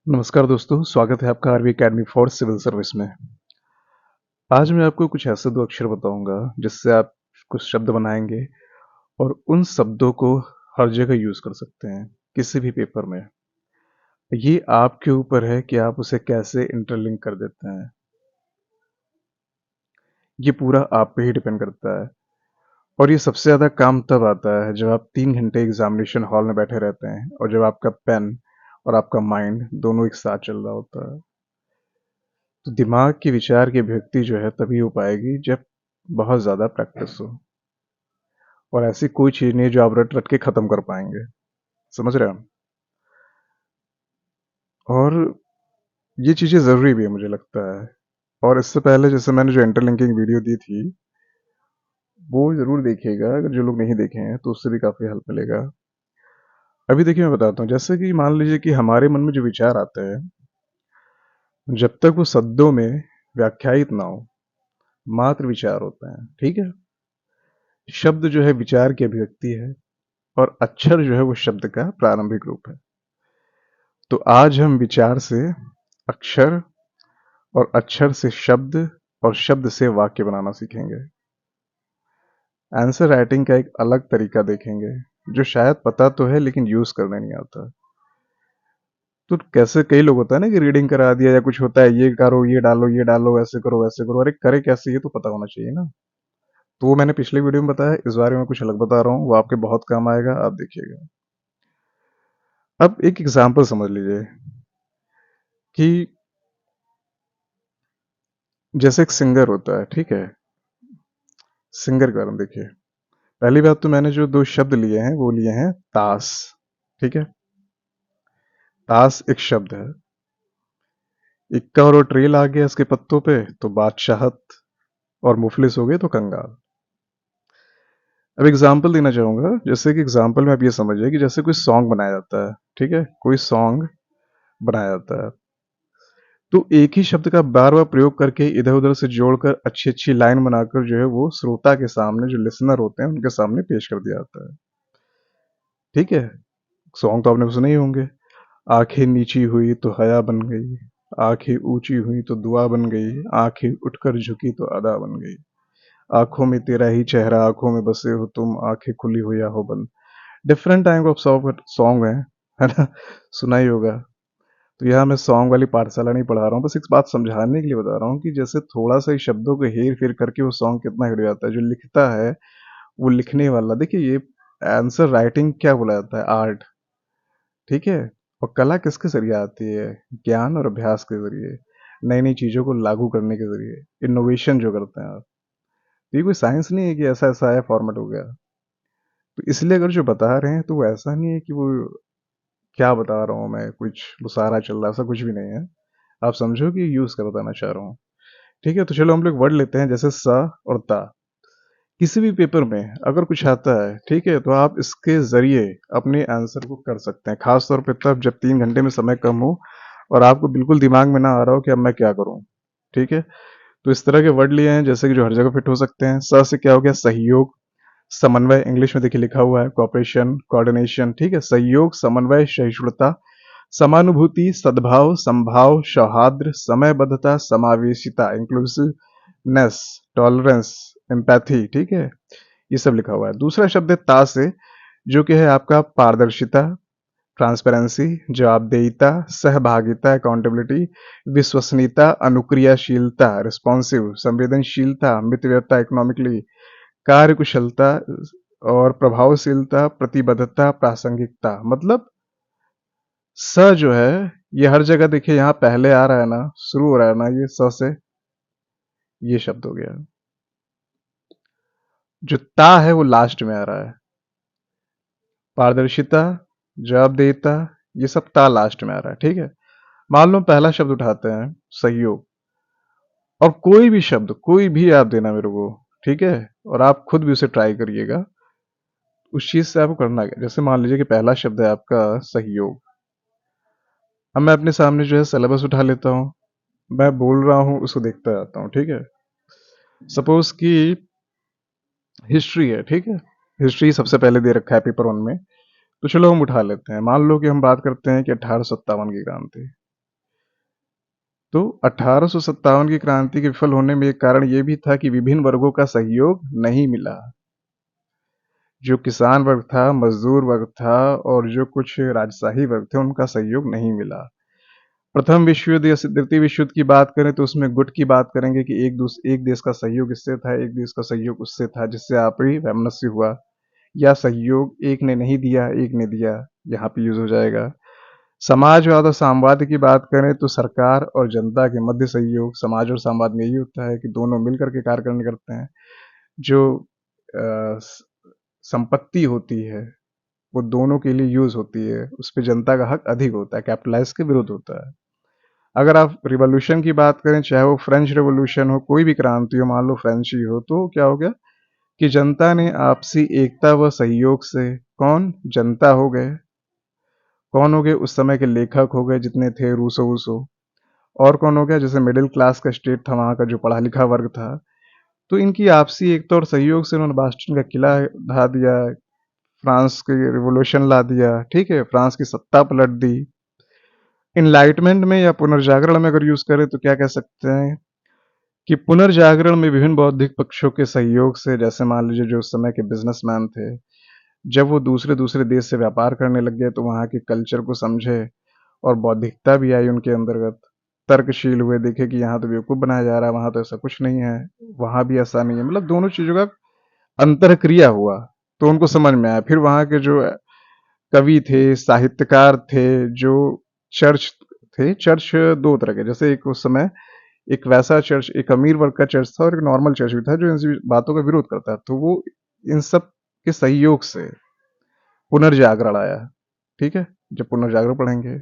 नमस्कार दोस्तों, स्वागत है आपका RV academy for civil service में। आज मैं आपको कुछ ऐसे दो अक्षर बताऊंगा जिससे आप कुछ शब्द बनाएंगे और उन शब्दों को हर जगह यूज कर सकते हैं, किसी भी पेपर में। ये आपके ऊपर है कि आप उसे कैसे इंटरलिंक कर देते हैं। ये पूरा आप पे ही डिपेंड करता है। और ये सबसे ज्यादा काम तब आता है जब आप 3 घंटे एग्जामिनेशन हॉल में बैठे रहते हैं और जब आपका पेन और आपका माइंड दोनों एक साथ चल रहा होता है। तो दिमाग की विचार की अभिव्यक्ति जो है तभी हो पाएगी जब बहुत ज्यादा प्रैक्टिस हो। और ऐसी कोई चीज नहीं है जो आप रट रट के खत्म कर पाएंगे। समझ रहे हैं हम? और ये चीजें जरूरी भी है मुझे लगता है। और इससे पहले जैसे मैंने जो इंटरलिंकिंग वीडियो दी थी वो जरूर देखिएगा, अगर जो लोग नहीं देखे हैं तो उससे भी काफी हेल्प मिलेगा। अभी देखिए मैं बताता हूँ, जैसे कि मान लीजिए कि हमारे मन में जो विचार आते हैं जब तक वो शब्दों में व्याख्यायित ना हो, मात्र विचार होते हैं। ठीक है। शब्द जो है विचार की अभिव्यक्ति है और अक्षर जो है वो शब्द का प्रारंभिक रूप है। तो आज हम विचार से अक्षर और अक्षर से शब्द और शब्द से वाक्य बनाना सीखेंगे। आंसर राइटिंग का एक अलग तरीका देखेंगे जो शायद पता तो है लेकिन यूज करने नहीं आता। तो कैसे कई लोग होता है ना कि रीडिंग करा दिया या कुछ होता है, ये करो ये डालो ऐसे करो वैसे करो। अरे करे कैसे, ये तो पता होना चाहिए ना। तो वो मैंने पिछले वीडियो में बताया, इस बारे में कुछ अलग बता रहा हूँ, वो आपके बहुत काम आएगा, आप देखिएगा। अब एक एग्जाम्पल समझ लीजिए कि जैसे एक सिंगर होता है। ठीक है। सिंगर के बारे में देखिए। पहली बात तो मैंने जो दो शब्द लिए हैं वो लिए हैं ताश। ठीक है। ताश एक शब्द है। इक्का और वो ट्रेल आ गया इसके पत्तों पे तो बादशाहत, और मुफलिस हो गए तो कंगाल। अब एग्जाम्पल देना चाहूंगा, जैसे कि एग्जाम्पल में आप ये समझिए कि जैसे कोई सॉन्ग बनाया जाता है। ठीक है। कोई सॉन्ग बनाया जाता है तो एक ही शब्द का बार बार प्रयोग करके इधर उधर से जोड़कर अच्छी अच्छी लाइन बनाकर जो है वो श्रोता के सामने, जो लिसनर होते हैं उनके सामने पेश कर दिया जाता है। ठीक है। सॉन्ग तो आपने सुने ही होंगे। आंखें नीची हुई तो हया बन गई, आंखें ऊंची हुई तो दुआ बन गई, आंखें उठकर झुकी तो अदा बन गई, आंखों में तेरा ही चेहरा, आंखों में बसे हो तुम, आंखें खुली हो या हो बंद। डिफरेंट टाइप ऑफ सॉन्ग है ना। सुना ही होगा। तो यहाँ मैं सॉन्ग वाली पाठशाला नहीं पढ़ा रहा हूँ, बस एक बात समझाने के लिए बता रहा हूँ कि जैसे थोड़ा सा ही शब्दों को हेर फेर करके वो सॉन्ग कितना हिट जाता है। जो लिखता है वो लिखने वाला, देखिए ये आंसर राइटिंग क्या बोला जाता है, आर्ट। ठीक है। और कला किसके जरिए आती है? ज्ञान और अभ्यास के जरिए, नई नई चीजों को लागू करने के जरिए, इनोवेशन जो करते हैं आप। तो ये कोई साइंस नहीं है कि ऐसा ऐसा है फॉर्मेट हो गया। तो इसलिए अगर जो बता रहे हैं तो वो ऐसा नहीं है कि वो क्या बता रहा हूँ मैं, कुछ मुसारा चल रहा है, ऐसा कुछ भी नहीं है। आप समझो कि यूज कर बताना चाह रहा हूँ। ठीक है। तो चलो हम लोग वर्ड लेते हैं, जैसे स और ता। किसी भी पेपर में अगर कुछ आता है, ठीक है, तो आप इसके जरिए अपने आंसर को कर सकते हैं, खास तौर पे तब जब 3 घंटे में समय कम हो और आपको बिल्कुल दिमाग में ना आ रहा हो कि अब मैं क्या करूं। ठीक है। तो इस तरह के वर्ड लिए हैं जैसे कि जो हर जगह फिट हो सकते हैं। स से क्या हो गया, सहयोग, समन्वय, इंग्लिश में देखिए लिखा हुआ है कॉपरेशन, कोऑर्डिनेशन। ठीक है। सहयोग, समन्वय, सहिष्णुता, समानुभूति, सद्भाव, संभाव, सौहार्द, समयबद्धता, समावेशिता, इंक्लूसिवनेस, टॉलरेंस, एम्पैथी। ठीक है। ये सब लिखा हुआ है। दूसरा शब्द है ता से, जो कि है आपका पारदर्शिता, ट्रांसपेरेंसी, जवाबदेहिता, सहभागिता, अकाउंटेबिलिटी, विश्वसनीयता, अनुक्रियाशीलता, रिस्पॉन्सिव, संवेदनशीलता, मितव्ययता, इकोनॉमिकली, कार्यकुशलता और प्रभावशीलता, प्रतिबद्धता, प्रासंगिकता। मतलब स जो है ये हर जगह देखिए, यहाँ पहले आ रहा है ना, शुरू हो रहा है ना, ये स से ये शब्द हो गया। जो ता है वो लास्ट में आ रहा है। पारदर्शिता, जवाबदेहिता, ये सब ता लास्ट में आ रहा है। ठीक है। मान लो पहला शब्द उठाते हैं, सहयोग। और कोई भी शब्द कोई भी आप देना मेरे को, ठीक है, और आप खुद भी उसे ट्राई करिएगा। उस चीज से आपको करना क्या, जैसे मान लीजिए कि पहला शब्द है आपका सहयोग। अब मैं अपने सामने जो है सिलेबस उठा लेता हूँ, मैं बोल रहा हूँ उसको देखता जाता हूँ। ठीक है। सपोज कि हिस्ट्री है। ठीक है। हिस्ट्री सबसे पहले दे रखा है पेपर 1 में। तो चलो हम उठा लेते हैं, मान लो कि हम बात करते हैं कि 1857 की क्रांति। तो 1857 की क्रांति के विफल होने में एक कारण ये भी था कि विभिन्न वर्गों का सहयोग नहीं मिला। जो किसान वर्ग था, मजदूर वर्ग था और जो कुछ राजशाही वर्ग थे, उनका सहयोग नहीं मिला। प्रथम विश्व युद्ध या द्वितीय विश्व युद्ध की बात करें तो उसमें गुट की बात करेंगे कि एक देश का सहयोग इससे था, एक देश का सहयोग उससे था, जिससे आपसी वैमनस्य हुआ, या सहयोग एक ने नहीं दिया, एक ने दिया, यहाँ पे यूज हो जाएगा। समाजवाद और साम्यवाद की बात करें तो सरकार और जनता के मध्य सहयोग, समाज और साम्यवाद में यही होता है कि दोनों मिलकर के कार्य करते हैं। जो संपत्ति होती है वो दोनों के लिए यूज होती है, उस पर जनता का हक अधिक होता है, कैपिटलाइज के विरुद्ध होता है। अगर आप रिवॉल्यूशन की बात करें, चाहे वो फ्रेंच रिवॉल्यूशन हो, कोई भी क्रांति हो, मान लो फ्रेंच ही हो, तो क्या हो गया कि जनता ने आपसी एकता व सहयोग से, कौन, जनता हो गए, कौन हो गए, उस समय के लेखक हो गए जितने थे, रूसो वूसो, और कौन हो गया, जैसे मिडिल क्लास का स्टेट था, वहां का जो पढ़ा लिखा वर्ग था, तो इनकी आपसी एकता और सहयोग से उन्होंने बास्टन का किला ढा दिया, फ्रांस की रिवोल्यूशन ला दिया, ठीक है, फ्रांस की सत्ता पलट दी। इनलाइटमेंट में या पुनर्जागरण में अगर यूज करें तो क्या कह सकते हैं कि पुनर्जागरण में विभिन्न बौद्धिक पक्षों के सहयोग से, जैसे मान लीजिए जो उस समय के बिजनेसमैन थे, जब वो दूसरे दूसरे देश से व्यापार करने लग गए तो वहाँ के कल्चर को समझे और बौद्धिकता भी आई उनके अंतर्गत, तर्कशील हुए, देखे कि यहाँ तो बेवकूफ बनाया जा रहा है, वहां तो ऐसा कुछ नहीं है, वहां भी ऐसा नहीं है, मतलब दोनों चीजों का अंतरक्रिया हुआ, तो उनको समझ में आया। फिर वहां के जो कवि थे, साहित्यकार थे, जो चर्च थे, चर्च दो तरह के, जैसे एक उस समय एक वैसा चर्च, एक अमीर वर्ग का चर्च था और एक नॉर्मल चर्च भी था जो इन बातों का विरोध करता है, तो वो इन सब के सहयोग से पुनर्जागरण आया। ठीक है, जब पुनर्जागरण पढ़ेंगे,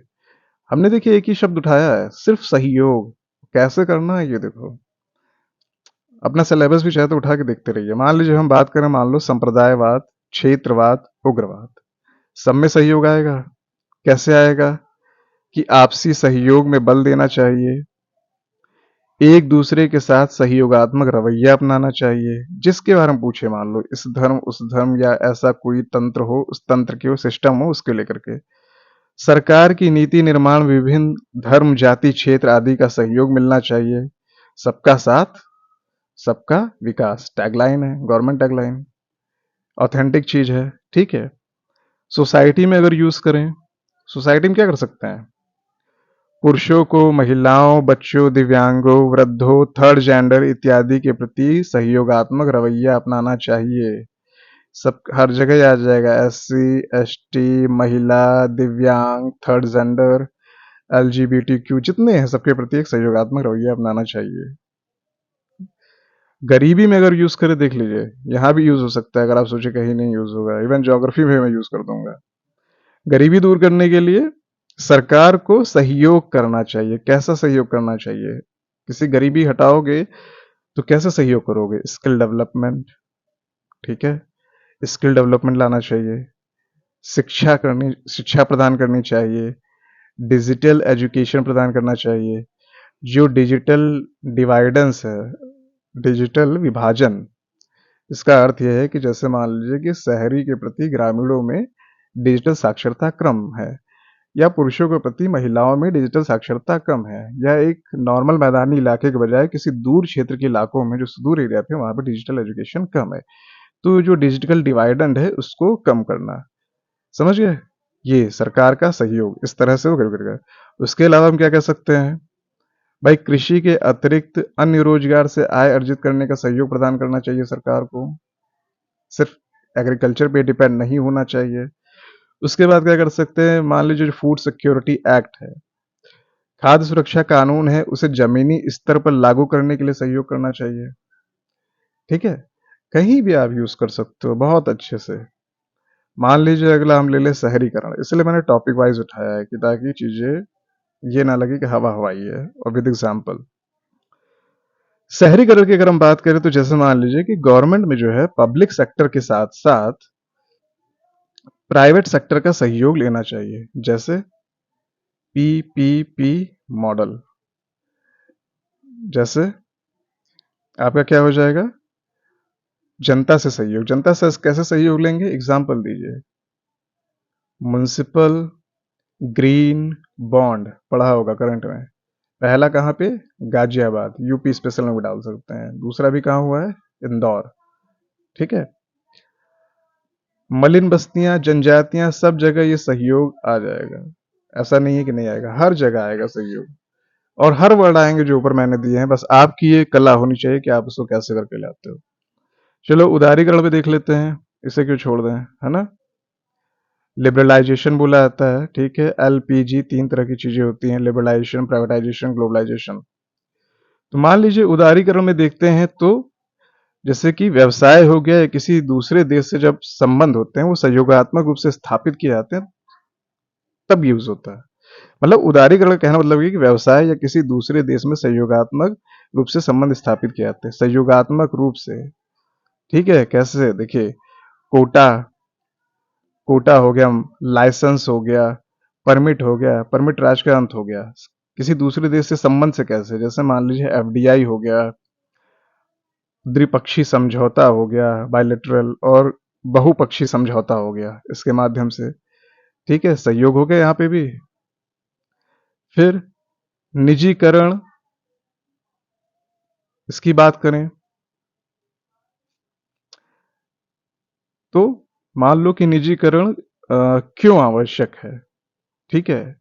हमने देखिए एक ही शब्द उठाया है, सिर्फ सहयोग, कैसे करना है ये देखो। अपना सिलेबस भी चाहे तो उठा के देखते रहिए। मान लीजिए हम बात करें, मान लो संप्रदायवाद, क्षेत्रवाद, उग्रवाद, सब में सहयोग आएगा। कैसे आएगा कि आपसी सहयोग में बल देना चाहिए, एक दूसरे के साथ सहयोगात्मक रवैया अपनाना चाहिए, जिसके बारे में पूछे, मान लो इस धर्म उस धर्म या ऐसा कोई तंत्र हो, उस तंत्र के सिस्टम हो, उसके लेकर के सरकार की नीति निर्माण, विभिन्न धर्म, जाति, क्षेत्र आदि का सहयोग मिलना चाहिए। सबका साथ सबका विकास टैगलाइन है, गवर्नमेंट टैगलाइन, ऑथेंटिक चीज है। ठीक है, सोसाइटी में अगर यूज करें, सोसाइटी में क्या कर सकते हैं, पुरुषों को महिलाओं, बच्चों, दिव्यांगों, वृद्धों, थर्ड जेंडर इत्यादि के प्रति सहयोगात्मक रवैया अपनाना चाहिए। सब हर जगह आ जाएगा, SC ST, महिला, दिव्यांग, थर्ड जेंडर, LGBTQ जितने हैं, सबके प्रति एक सहयोगात्मक रवैया अपनाना चाहिए। गरीबी में अगर यूज करें, देख लीजिए, यहाँ भी यूज हो सकता है, अगर आप सोचे कहीं नहीं यूज होगा, इवन ज्योग्राफी में मैं यूज कर दूंगा। गरीबी दूर करने के लिए सरकार को सहयोग करना चाहिए। कैसा सहयोग करना चाहिए, किसी गरीबी हटाओगे तो कैसे सहयोग करोगे, स्किल डेवलपमेंट, ठीक है, स्किल डेवलपमेंट लाना चाहिए, शिक्षा प्रदान करनी चाहिए, डिजिटल एजुकेशन प्रदान करना चाहिए। जो डिजिटल डिवाइडेंस है, डिजिटल विभाजन, इसका अर्थ यह है कि जैसे मान लीजिए कि शहरी के प्रति ग्रामीणों में डिजिटल साक्षरता कम है, या पुरुषों के प्रति महिलाओं में डिजिटल साक्षरता कम है, या एक नॉर्मल मैदानी इलाके के बजाय किसी दूर क्षेत्र के इलाकों में, जो सुदूर एरिया पे, वहां पर डिजिटल एजुकेशन कम है, तो जो डिजिटल डिवाइडेंड है उसको कम करना। समझ गए, ये सरकार का सहयोग इस तरह से वो करेगा। उसके अलावा हम क्या कह सकते हैं भाई, कृषि के अतिरिक्त अन्य रोजगार से आय अर्जित करने का सहयोग प्रदान करना चाहिए सरकार को, सिर्फ एग्रीकल्चर पे डिपेंड नहीं होना चाहिए। उसके बाद क्या कर सकते हैं, मान लीजिए जो फूड सिक्योरिटी एक्ट है, खाद्य सुरक्षा कानून है, उसे जमीनी स्तर पर लागू करने के लिए सहयोग करना चाहिए। ठीक है, कहीं भी आप यूज कर सकते हो बहुत अच्छे से। मान लीजिए अगला हम ले लें शहरीकरण, इसलिए मैंने टॉपिक वाइज उठाया है कि ताकि चीजें ये ना लगे कि हवा हवाई है, और विद एग्जाम्पल। शहरीकरण की अगर हम बात करें तो जैसे मान लीजिए कि गवर्नमेंट में जो है पब्लिक सेक्टर के साथ साथ प्राइवेट सेक्टर का सहयोग लेना चाहिए, जैसे PPP मॉडल। जैसे आपका क्या हो जाएगा, जनता से सहयोग, जनता से कैसे सहयोग लेंगे, एग्जाम्पल दीजिए। म्युनिसिपल ग्रीन बॉन्ड पढ़ा होगा करंट में, पहला कहाँ पे, गाजियाबाद, यूपी स्पेशल में भी डाल सकते हैं। दूसरा भी कहाँ हुआ है, इंदौर। ठीक है, मलिन बस्तियां, जनजातियां, सब जगह ये सहयोग आ जाएगा। ऐसा नहीं है कि नहीं आएगा, हर जगह आएगा सहयोग। और हर वर्ड आएंगे जो ऊपर मैंने दिए हैं, बस आपकी ये कला होनी चाहिए कि आप उसको कैसे करके लाते हो। चलो उदारीकरण पे देख लेते हैं, इसे क्यों छोड़ दें, है ना। लिबरलाइजेशन बोला जाता है, ठीक है। एलपीजी, तीन तरह की चीजें होती हैं, लिबरलाइजेशन, प्राइवेटाइजेशन, ग्लोबलाइजेशन। तो मान लीजिए उदारीकरण में देखते हैं तो जैसे कि व्यवसाय हो गया या किसी दूसरे देश से जब संबंध होते हैं वो सहयोगात्मक रूप से स्थापित किए जाते हैं, तब यूज होता है। मतलब उदारीकरण का कहना मतलब ये कि व्यवसाय या किसी दूसरे देश में सहयोगात्मक रूप से संबंध स्थापित किए जाते हैं, सहयोगात्मक रूप से। ठीक है, कैसे, देखिए, कोटा, कोटा हो गया, लाइसेंस हो गया, परमिट हो गया, परमिट राज का अंत हो गया। किसी दूसरे देश से संबंध से कैसे, जैसे मान लीजिए एफडीआई हो गया, द्विपक्षीय समझौता हो गया, बायलैटरल, और बहुपक्षीय समझौता हो गया, इसके माध्यम से। ठीक है, सहयोग हो गया यहाँ पे भी। फिर निजीकरण, इसकी बात करें तो मान लो कि निजीकरण क्यों आवश्यक है। ठीक है,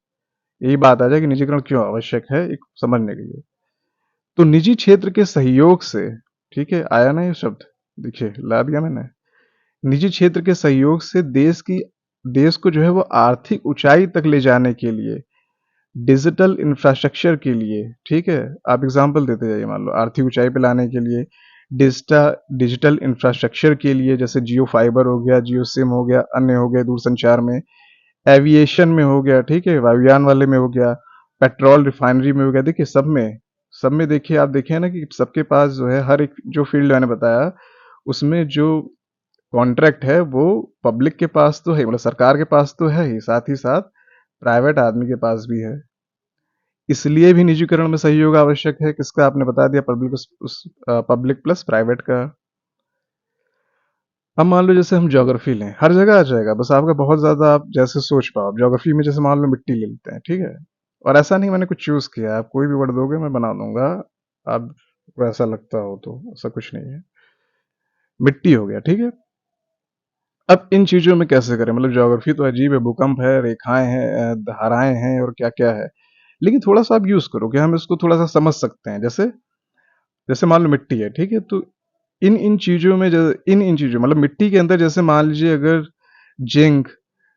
यही बात आ जाए कि निजीकरण क्यों आवश्यक है एक समझने के लिए। तो निजी क्षेत्र के सहयोग से, ठीक है, आया ना ये शब्द, देखिए ला दिया मैंने। निजी क्षेत्र के सहयोग से देश को जो है वो आर्थिक ऊंचाई तक ले जाने के लिए, डिजिटल इंफ्रास्ट्रक्चर के लिए, ठीक है, आप एग्जांपल देते जाइए, मान लो आर्थिक ऊंचाई पे लाने के लिए, डिजिटल इंफ्रास्ट्रक्चर के लिए, जैसे जियो फाइबर हो गया, जियो सिम हो गया, अन्य हो गए दूरसंचार में, एविएशन में हो गया, ठीक है, वायुयान वाले में हो गया, पेट्रोल रिफाइनरी में हो गया। देखिए सब में देखिए, आप देखिए ना कि सबके पास जो है, हर एक जो फील्ड मैंने बताया उसमें जो कॉन्ट्रैक्ट है वो पब्लिक के पास तो है, मतलब सरकार के पास तो है ही, साथ ही साथ प्राइवेट आदमी के पास भी है। इसलिए भी निजीकरण में सहयोग आवश्यक है, किसका आपने बता दिया, पब्लिक प्लस प्राइवेट का। अब मान लो जैसे हम ज्योग्राफी लें, हर जगह आ जाएगा, बस आपका बहुत ज्यादा आप जैसे सोच पाओ। आप ज्योग्राफी में जैसे मान लो मिट्टी ले लेते हैं, ठीक है, और ऐसा नहीं मैंने कुछ चूज किया, आप कोई भी वर्ड दोगे मैं बना दूंगा, आप ऐसा लगता हो तो, ऐसा कुछ नहीं है। मिट्टी हो गया, ठीक है। अब इन चीजों में कैसे करें, मतलब ज्योग्राफी तो अजीब है, भूकंप है, रेखाएं हैं, धाराएं हैं, और क्या क्या है। लेकिन थोड़ा सा आप यूज करो कि हम इसको थोड़ा सा समझ सकते हैं। जैसे जैसे मान लो मिट्टी है, ठीक है, तो इन चीजों में इन चीजों, मतलब मिट्टी के अंदर जैसे मान लीजिए अगर जिंक,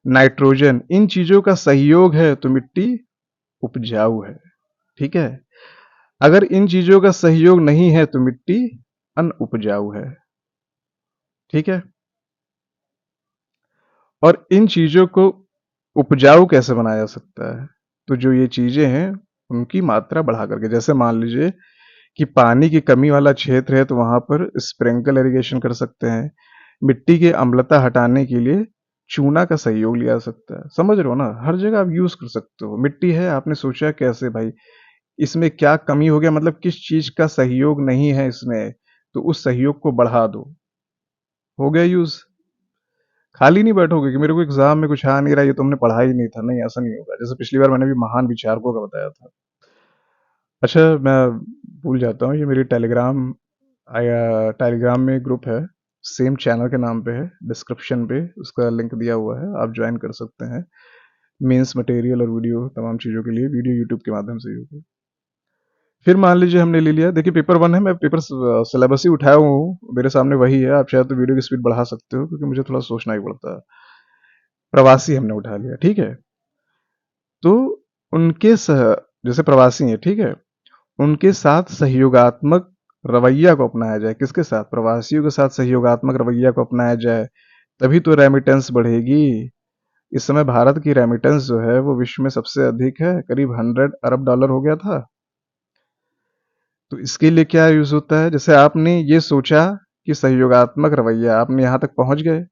नाइट्रोजन, इन चीजों का सहयोग है तो मिट्टी उपजाऊ है। ठीक है, अगर इन चीजों का सहयोग नहीं है तो मिट्टी अनउपजाऊ है। ठीक है, और इन चीजों को उपजाऊ कैसे बनाया जा सकता है, तो जो ये चीजें हैं उनकी मात्रा बढ़ा करके, जैसे मान लीजिए कि पानी की कमी वाला क्षेत्र है तो वहां पर स्प्रिंकल इरिगेशन कर सकते हैं। मिट्टी की अम्लता हटाने के लिए चूना का सहयोग लिया जा सकता है। समझ रहे हो ना, हर जगह आप यूज कर सकते हो। मिट्टी है, आपने सोचा कैसे भाई इसमें क्या कमी हो गया, मतलब किस चीज का सहयोग नहीं है इसमें, तो उस सहयोग को बढ़ा दो, हो गया यूज। खाली नहीं बैठोगे कि मेरे को एग्जाम में कुछ आ नहीं रहा, ये तुमने पढ़ा ही नहीं था, नहीं ऐसा नहीं होगा। जैसे पिछली बार मैंने भी महान विचारकों का बताया था। अच्छा, मैं भूल जाता हूँ, ये मेरी टेलीग्राम में ग्रुप है, सेम चैनल के नाम पे है, डिस्क्रिप्शन पे उसका लिंक दिया हुआ है, आप ज्वाइन कर सकते हैं। मेंस मटेरियल और वीडियो तमाम चीज़ों के लिए वीडियो यूट्यूब के माध्यम से ही होगी। फिर मान लीजिए हमने ले लिया, देखिए पेपर 1 है, मैं पेपर सिलेबस ही उठाया हूँ, मेरे सामने वही है। आप चाहे तो वीडियो की स्पीड बढ़ा सकते हो क्योंकि मुझे थोड़ा सोचना ही पड़ता है। प्रवासी हमने उठा लिया, ठीक है। तो उनके जैसे प्रवासी हैं, ठीक है, उनके साथ सहयोगात्मक रवैया को अपनाया जाए। किसके साथ, प्रवासियों के साथ सहयोगात्मक रवैया को अपनाया जाए, तभी तो रेमिटेंस बढ़ेगी। इस समय भारत की रेमिटेंस जो है वो विश्व में सबसे अधिक है, करीब 100 अरब डॉलर हो गया था। तो इसके लिए क्या यूज होता है, जैसे आपने ये सोचा कि सहयोगात्मक रवैया, आपने यहां तक पहुंच गए,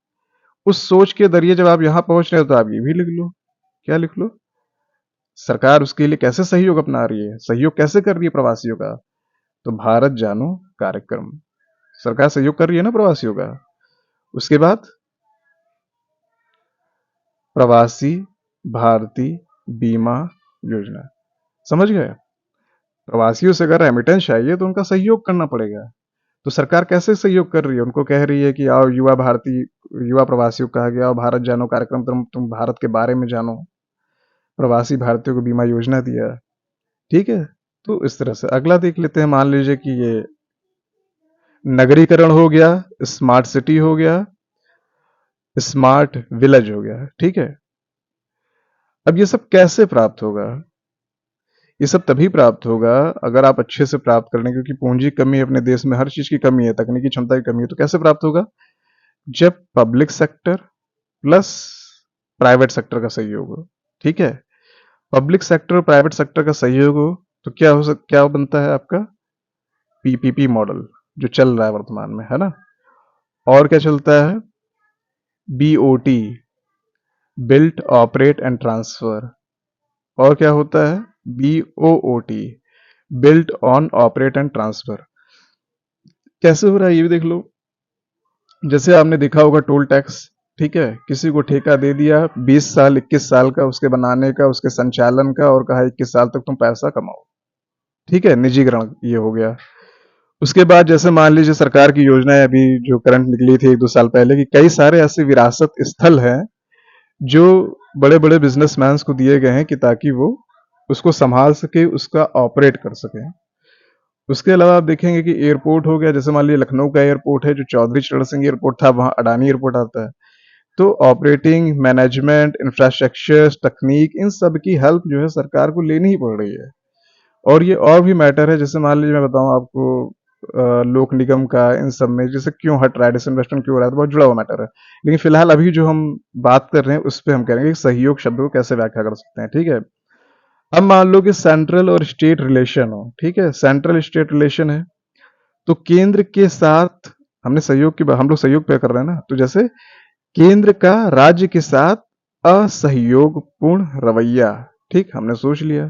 उस सोच के जरिए जब आप यहां पहुंच रहे हो तो आप ये भी लिख लो। क्या लिख लो, सरकार उसके लिए कैसे सहयोग अपना रही है, सहयोग कैसे कर रही है प्रवासियों का, तो भारत जानो कार्यक्रम, सरकार सहयोग कर रही है ना प्रवासियों का। उसके बाद प्रवासी भारतीय बीमा योजना, समझ गए। प्रवासियों से अगर रेमिटेंस चाहिए तो उनका सहयोग करना पड़ेगा। तो सरकार कैसे सहयोग कर रही है? उनको कह रही है कि आओ युवा भारतीय, युवा प्रवासियों को कहा गया आओ भारत जानो कार्यक्रम, तुम भारत के बारे में जानो। प्रवासी भारतीयों को बीमा योजना दिया। ठीक है, तो इस तरह से अगला देख लेते हैं। मान लीजिए कि ये नगरीकरण हो गया, स्मार्ट सिटी हो गया, स्मार्ट विलेज हो गया। ठीक है, अब ये सब कैसे प्राप्त होगा? ये सब तभी प्राप्त होगा अगर आप अच्छे से प्राप्त कर लें, क्योंकि पूंजी की कमी है अपने देश में, हर चीज की कमी है, तकनीकी क्षमता की कमी है। तो कैसे प्राप्त होगा? जब public sector plus private sector का सहयोग हो। ठीक है, पब्लिक सेक्टर और प्राइवेट सेक्टर का सहयोग हो तो क्या बनता है आपका? पीपीपी मॉडल, जो चल रहा है वर्तमान में, है ना। और क्या चलता है? BOT, built operate and transfer. और क्या होता है? BOOT, built on operate and transfer. कैसे हो रहा है ये भी देख लो। जैसे आपने देखा होगा टोल टैक्स। ठीक है, किसी को ठेका दे दिया 20 साल 21 साल का उसके बनाने का, उसके संचालन का, और कहा 21 साल तक तुम पैसा कमाओ। ठीक है, निजीकरण ये हो गया। उसके बाद जैसे मान लीजिए सरकार की योजनाएं अभी जो करंट निकली थी 1-2 साल पहले की, कई सारे ऐसे विरासत स्थल हैं जो बड़े बड़े बिजनेसमैन को दिए गए हैं कि ताकि वो उसको संभाल सके, उसका ऑपरेट कर सके। उसके अलावा आप देखेंगे कि एयरपोर्ट हो गया, जैसे मान लीजिए लखनऊ का एयरपोर्ट है जो चौधरी चरण सिंह एयरपोर्ट था, वहां अडानी एयरपोर्ट आता है। तो ऑपरेटिंग, मैनेजमेंट, इंफ्रास्ट्रक्चर, तकनीक, इन सब की हेल्प जो है सरकार को लेनी ही पड़ रही है। और ये और भी मैटर है, जैसे मान लीजिए मैं बताऊं आपको, लोक निगम का इन सब में जैसे क्यों हट रहा है, डिसइन्वेस्टमेंट क्यों हो रहा है, तो बहुत जुड़ा हुआ मैटर है। लेकिन फिलहाल अभी जो हम बात कर रहे हैं उस पर हम करेंगे कि सहयोग शब्द को कैसे व्याख्या कर सकते हैं। ठीक है, अब मान लो कि सेंट्रल और स्टेट रिलेशन हो। ठीक है, सेंट्रल स्टेट रिलेशन है तो केंद्र के साथ हम लोग सहयोग पे कर रहे हैं ना, तो जैसे केंद्र का राज्य के साथ असहयोगपूर्ण रवैया। ठीक, हमने सोच लिया,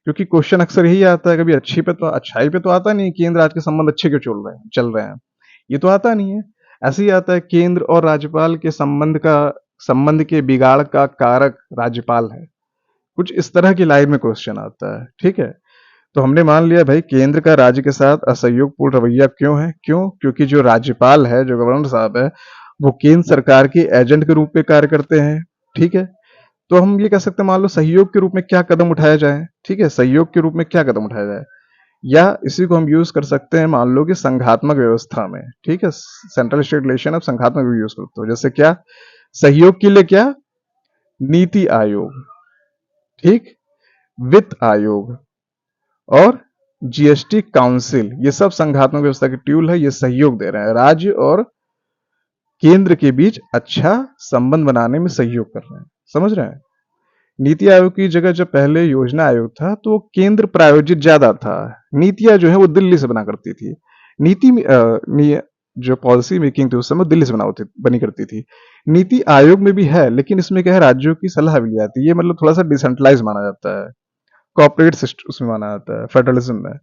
क्योंकि क्वेश्चन अक्सर यही आता है, कभी अच्छाई पे तो आता नहीं केंद्र आज के संबंध अच्छे क्यों चल रहे हैं, ये तो आता नहीं है। ऐसे ही आता है केंद्र और राज्यपाल के संबंध के बिगाड़ का कारक राज्यपाल है। कुछ इस तरह की लाइन में क्वेश्चन आता है। ठीक है, तो हमने मान लिया भाई केंद्र का राज्य के साथ असहयोगपूर्ण रवैया क्यों है? क्योंकि जो राज्यपाल है, जो गवर्नर साहब है, वो केंद्र सरकार के एजेंट के रूप में कार्य करते हैं। ठीक है, तो हम ये कह सकते हैं मान लो सहयोग के रूप में क्या कदम उठाया जाए। ठीक है, सहयोग के रूप में क्या कदम उठाया जाए, या इसी को हम यूज कर सकते हैं मान लो कि संघात्मक व्यवस्था में। ठीक है, सेंट्रल स्टेट रिलेशन अब संघात्मक भी यूज करते हो। जैसे क्या? सहयोग के लिए क्या? नीति आयोग, ठीक, वित्त आयोग और जीएसटी काउंसिल, ये सब संघात्मक व्यवस्था के ट्यूल है। ये सहयोग दे रहे हैं, राज्य और केंद्र के बीच अच्छा संबंध बनाने में सहयोग कर रहे हैं। समझ रहे हैं? नीति आयोग की जगह जब पहले योजना आयोग था तो वो केंद्र प्रायोजित ज्यादा था। नीतियां जो है वो दिल्ली से बना करती थी। जो पॉलिसी मेकिंग थी उस समय दिल्ली से बनी करती थी। नीति आयोग में भी है, लेकिन इसमें क्या है, राज्यों की सलाह भी ली जाती है। ये मतलब थोड़ा सा डिसेंट्रलाइज माना जाता है, कॉर्पोरेट सिस्टम उसमें माना जाता है, फेडरलिज्म में,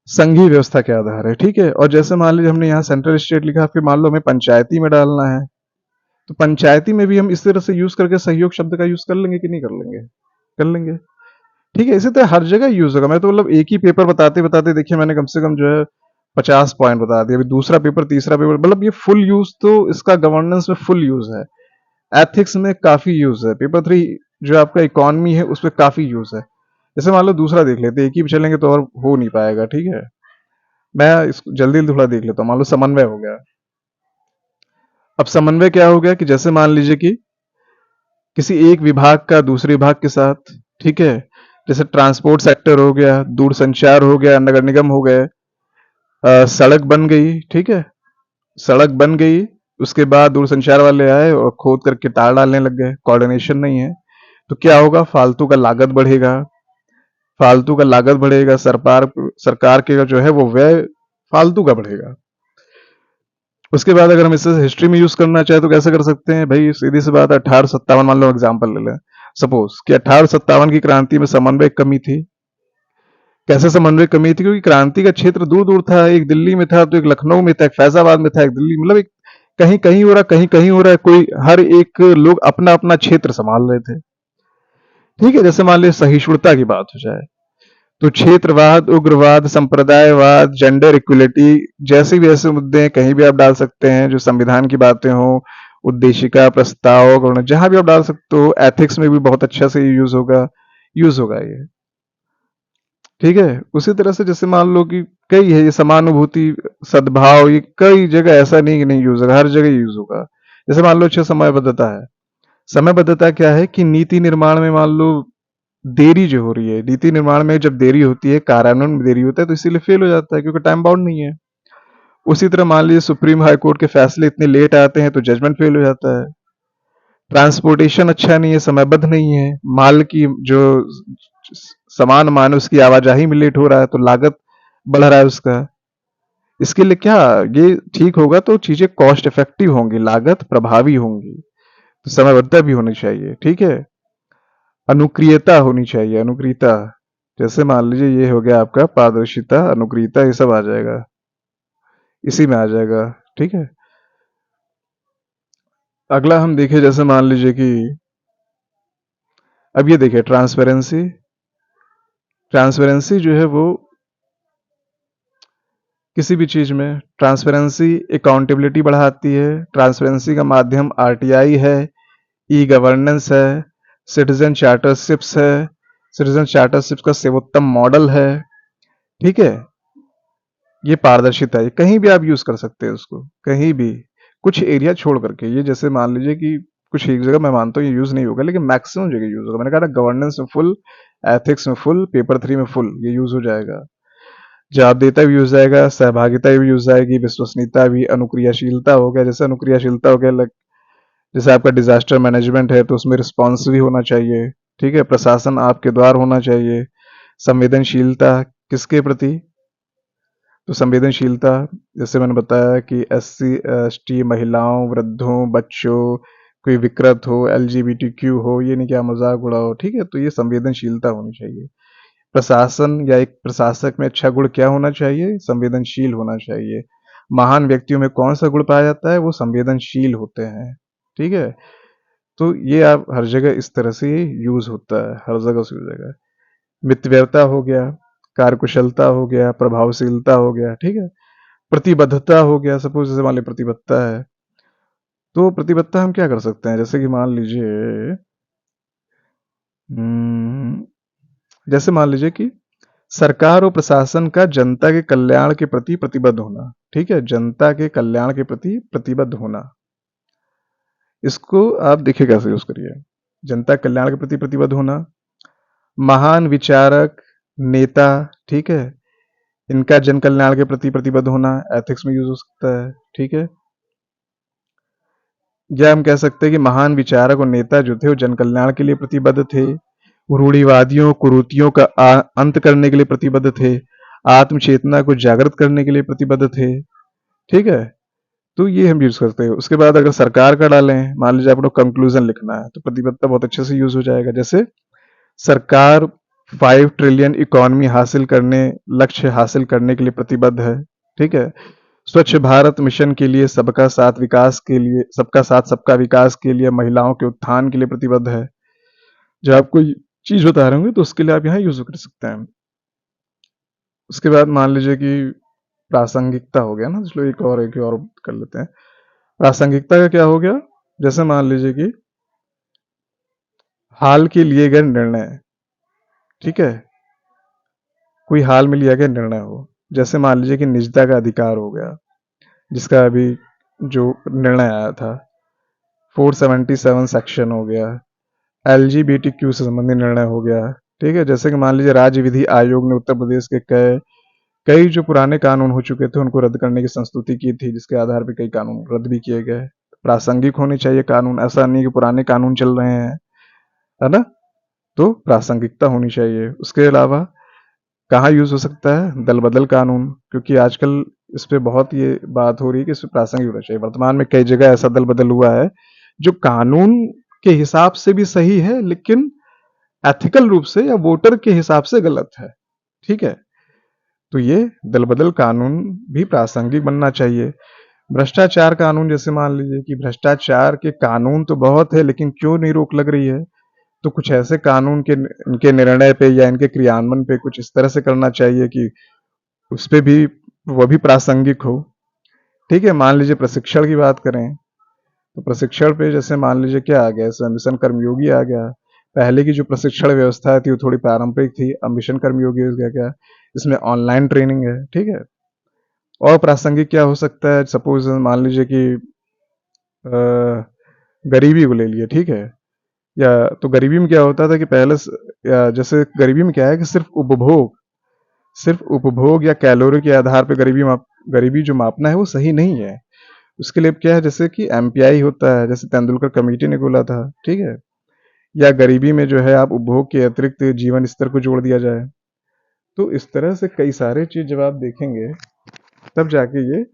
संघीय व्यवस्था के आधार है। ठीक है, और जैसे मान लीजिए हमने यहाँ सेंट्रल स्टेट लिखा, फिर मान लो हमें पंचायती में डालना है, तो पंचायती में भी हम इस तरह से यूज करके सहयोग शब्द का यूज कर लेंगे कि नहीं कर लेंगे? कर लेंगे। ठीक है, इसी तरह हर जगह यूज होगा। मैं तो मतलब एक ही पेपर बताते बताते देखिए मैंने कम से कम जो है 50 पॉइंट बता दिए। अभी दूसरा पेपर, तीसरा पेपर, मतलब ये फुल यूज, तो इसका गवर्नेंस में फुल यूज है, एथिक्स में काफी यूज है, पेपर 3 जो आपका इकोनॉमी है उसमें काफी यूज है। जैसे मान लो दूसरा देख लेते, एक ही पे चलेंगे तो और हो नहीं पाएगा। ठीक है, मैं इसको जल्दी थोड़ा देख लेता हूँ। मान लो समन्वय हो गया। अब समन्वय क्या हो गया कि जैसे मान लीजिए कि किसी एक विभाग का दूसरे विभाग के साथ, ठीक है, जैसे ट्रांसपोर्ट सेक्टर हो गया, दूरसंचार हो गया, नगर निगम हो गए, सड़क बन गई। ठीक है, सड़क बन गई, उसके बाद दूरसंचार वाले आए और खोद करके तार डालने लग गए, कोऑर्डिनेशन नहीं है, तो क्या होगा? फालतू का लागत बढ़ेगा। फालतू का लागत बढ़ेगा, सरकार के जो है वो व्यय फालतू का बढ़ेगा। उसके बाद अगर हम इसे हिस्ट्री में यूज करना चाहे तो कैसे कर सकते हैं भाई? सीधी सी बात है, 1857 मान लो एग्जाम्पल ले लें, सपोज कि 1857 की क्रांति में समन्वय कमी थी। कैसे समन्वय कमी थी? क्योंकि क्रांति का क्षेत्र दूर दूर था, एक दिल्ली में था, तो एक लखनऊ में था, एक फैजाबाद में था, एक दिल्ली, मतलब एक कहीं कहीं हो रहा, कहीं कहीं हो रहा है, कोई हर एक लोग अपना अपना क्षेत्र संभाल रहे थे। ठीक है, जैसे मान लीजिए सहिष्णुता की बात हो जाए, तो क्षेत्रवाद, उग्रवाद, संप्रदायवाद, जेंडर इक्वलिटी जैसे भी ऐसे मुद्दे हैं कहीं भी आप डाल सकते हैं, जो संविधान की बातें हो, उद्देशिका, प्रस्ताव, और जहां भी आप डाल सकते हो। एथिक्स में भी बहुत अच्छा से यूज होगा ये। ठीक है। उसी तरह से जैसे मान लो कि कई है ये समानुभूति, सद्भाव, ये कई जगह ऐसा नहीं कि नहीं यूज होगा, हर जगह यूज होगा। जैसे मान लो अच्छा समयबद्धता है। समयबद्धता क्या है कि नीति निर्माण में मान लो देरी जो हो रही है, नीति निर्माण में जब देरी होती है, कार्यान्वयन में देरी होता है, तो इसीलिए फेल हो जाता है क्योंकि टाइम बाउंड नहीं है। उसी तरह मान लीजिए सुप्रीम हाई कोर्ट के फैसले इतने लेट आते हैं तो जजमेंट फेल हो जाता है। ट्रांसपोर्टेशन अच्छा नहीं है, समयबद्ध नहीं है, माल की जो सामान मान उसकी आवाजाही में लेट हो रहा है तो लागत बढ़ रहा है उसका। इसके लिए क्या ये ठीक होगा तो चीजें कॉस्ट इफेक्टिव होंगी, लागत प्रभावी होंगी, तो समयबद्धता भी होनी चाहिए। ठीक है। अनुक्रियता होनी चाहिए, अनुक्रियता। जैसे मान लीजिए ये हो गया आपका पारदर्शिता, अनुक्रियता, ये सब आ जाएगा, इसी में आ जाएगा। ठीक है। अगला हम देखें, जैसे मान लीजिए कि अब ये देखिए ट्रांसपेरेंसी। ट्रांसपेरेंसी जो है वो किसी भी चीज में ट्रांसपेरेंसी अकाउंटेबिलिटी बढ़ाती है। ट्रांसपेरेंसी का माध्यम आरटीआई है, ई गवर्नेंस है, सिटीजन चार्टरशिप्स है। सिटीजन चार्टरशिप का सर्वोत्तम मॉडल है। ठीक है। ये पारदर्शिता है, कहीं भी आप यूज कर सकते हैं उसको, कहीं भी, कुछ एरिया छोड़ करके। ये जैसे मान लीजिए कि कुछ एक जगह मैं मानता हूँ ये यूज नहीं होगा, लेकिन मैक्सिमम जगह यूज होगा। मैंने कहा ना गवर्नेंस में फुल, एथिक्स में फुल, पेपर 3 में फुल, ये यूज हो जाएगा। जवाबदेहिता भी यूज आएगा, सहभागिता भी यूज आएगी, विश्वसनीयता भी, अनुक्रियाशीलता हो गया। जैसे अनुक्रियाशीलता हो गया, जैसे आपका डिजास्टर मैनेजमेंट है तो उसमें रिस्पॉन्स भी होना चाहिए। ठीक है। प्रशासन आपके द्वार होना चाहिए। संवेदनशीलता किसके प्रति, तो संवेदनशीलता जैसे मैंने बताया कि एससी एसटी, महिलाओं, वृद्धों, बच्चों, कोई विकृत हो, एलजीबीटीक्यू हो, ये नहीं क्या मजाक उड़ाओ। ठीक है। तो ये संवेदनशीलता होनी चाहिए। प्रशासन या एक प्रशासक में अच्छा गुण क्या होना चाहिए, संवेदनशील होना चाहिए। महान व्यक्तियों में कौन सा गुण पाया जाता है, वो संवेदनशील होते हैं। ठीक है। तो ये आप हर जगह इस तरह से यूज होता है, हर जगह से यूज होगा। मितव्ययता हो गया, कार्यकुशलता हो गया, प्रभावशीलता हो गया। ठीक है। प्रतिबद्धता हो गया, सपोज जैसे मान लीजिए प्रतिबद्धता है, तो प्रतिबद्धता हम क्या कर सकते हैं, जैसे कि मान लीजिए हम्म, जैसे मान लीजिए कि सरकार और प्रशासन का जनता के कल्याण के प्रति प्रतिबद्ध होना। ठीक है। जनता के कल्याण के प्रति प्रतिबद्ध होना, इसको आप देखिए कैसे यूज करिए। जनता कल्याण के प्रति प्रतिबद्ध होना, महान विचारक, नेता, ठीक है, इनका जन कल्याण के प्रति प्रतिबद्ध होना, एथिक्स में यूज हो सकता है। ठीक है। या हम कह सकते हैं कि महान विचारक और नेता जो थे वो जन कल्याण के लिए प्रतिबद्ध थे, रूढ़िवादियों, कुरीतियों का अंत करने के लिए प्रतिबद्ध थे, आत्म चेतना को जागृत करने के लिए प्रतिबद्ध थे। ठीक है। तो ये हम यूज करते हैं। उसके बाद अगर सरकार का डालें, मान लीजिए आपको कंक्लूजन लिखना है, तो प्रतिबद्धता बहुत अच्छे से यूज हो जाएगा। जैसे सरकार 5 ट्रिलियन इकोनॉमी हासिल करने, लक्ष्य हासिल करने के लिए प्रतिबद्ध है। ठीक है। स्वच्छ भारत मिशन के लिए, सबका साथ विकास के लिए, सबका साथ सबका विकास के लिए, महिलाओं के उत्थान के लिए प्रतिबद्ध है। जब आप कोई चीज बता रहे होंगे तो उसके लिए आप यहाँ यूज कर सकते हैं। उसके बाद मान लीजिए कि प्रासंगिकता हो गया ना, चलो एक और कर लेते हैं। प्रासंगिकता का क्या हो गया, जैसे मान लीजिए कि हाल के लिए गए निर्णय। ठीक है। कोई हाल में लिया गया निर्णय हो, जैसे मान लीजिए कि निजता का अधिकार हो गया, जिसका अभी जो निर्णय आया था, 477 सेक्शन हो गया, एलजीबीटीक्यू से संबंधित निर्णय हो गया। ठीक है। जैसे कि मान लीजिए राज्य विधि आयोग ने उत्तर प्रदेश के कई कई जो पुराने कानून हो चुके थे उनको रद्द करने की संस्तुति की थी, जिसके आधार पर कई कानून रद्द भी किए गए। प्रासंगिक होने चाहिए कानून, ऐसा नहीं कि पुराने कानून चल रहे हैं, है ना। तो प्रासंगिकता होनी चाहिए। उसके अलावा कहाँ यूज हो सकता है, दल बदल कानून, क्योंकि आजकल इस पे बहुत ये बात हो रही है कि इसमें प्रासंगिक होना चाहिए। वर्तमान में कई जगह ऐसा दल बदल हुआ है जो कानून के हिसाब से भी सही है लेकिन एथिकल रूप से या वोटर के हिसाब से गलत है। ठीक है। तो ये दल बदल कानून भी प्रासंगिक बनना चाहिए। भ्रष्टाचार कानून, जैसे मान लीजिए कि भ्रष्टाचार के कानून तो बहुत है लेकिन क्यों नहीं रोक लग रही है, तो कुछ ऐसे कानून के इनके निर्णय पे या इनके क्रियान्वयन पे कुछ इस तरह से करना चाहिए कि उस पे भी वो भी प्रासंगिक हो। ठीक है, मान लीजिए प्रशिक्षण की बात करें तो प्रशिक्षण पे जैसे मान लीजिए क्या आ गया, इसमें मिशन कर्मयोगी आ गया। पहले की जो प्रशिक्षण व्यवस्था थी वो थोड़ी पारंपरिक थी, अब मिशन कर्मयोगी हो गया क्या, इसमें ऑनलाइन ट्रेनिंग है। ठीक है, और प्रासंगिक क्या हो सकता है, सपोज मान लीजिए कि गरीबी को ले लिए। ठीक है, या तो गरीबी में क्या होता था कि पहले या जैसे गरीबी में क्या है कि सिर्फ उपभोग या कैलोरी के आधार पर गरीबी जो मापना है वो सही नहीं है। उसके लिए क्या है, जैसे कि एमपीआई होता है, जैसे तेंदुलकर कमेटी ने बोला था। ठीक है, या गरीबी में जो है आप उपभोग के अतिरिक्त जीवन स्तर को जोड़ दिया जाए। तो इस तरह से कई सारे चीज जब आप देखेंगे तब जाके ये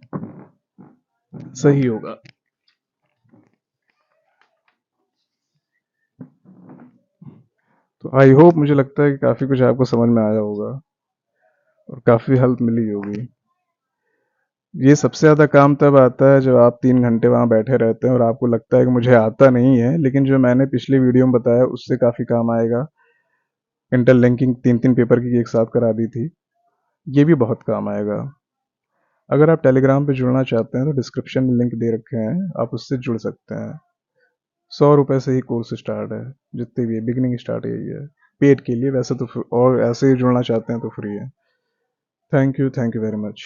सही होगा। तो आई होप, मुझे लगता है कि काफी कुछ आपको समझ में आया होगा और काफी हेल्प मिली होगी। ये सबसे ज़्यादा काम तब आता है जब आप 3 घंटे वहाँ बैठे रहते हैं और आपको लगता है कि मुझे आता नहीं है, लेकिन जो मैंने पिछली वीडियो में बताया उससे काफ़ी काम आएगा। इंटरलिंकिंग 3-3 पेपर की एक साथ करा दी थी, ये भी बहुत काम आएगा। अगर आप टेलीग्राम पे जुड़ना चाहते हैं तो डिस्क्रिप्शन में लिंक दे रखे हैं, आप उससे जुड़ सकते हैं। 100 रुपये से ही कोर्स स्टार्ट है, जितनी भी है बिगिनिंग स्टार्ट यही है पेड के लिए। वैसे तो और ऐसे ही जुड़ना चाहते हैं तो फ्री है। Thank you very much.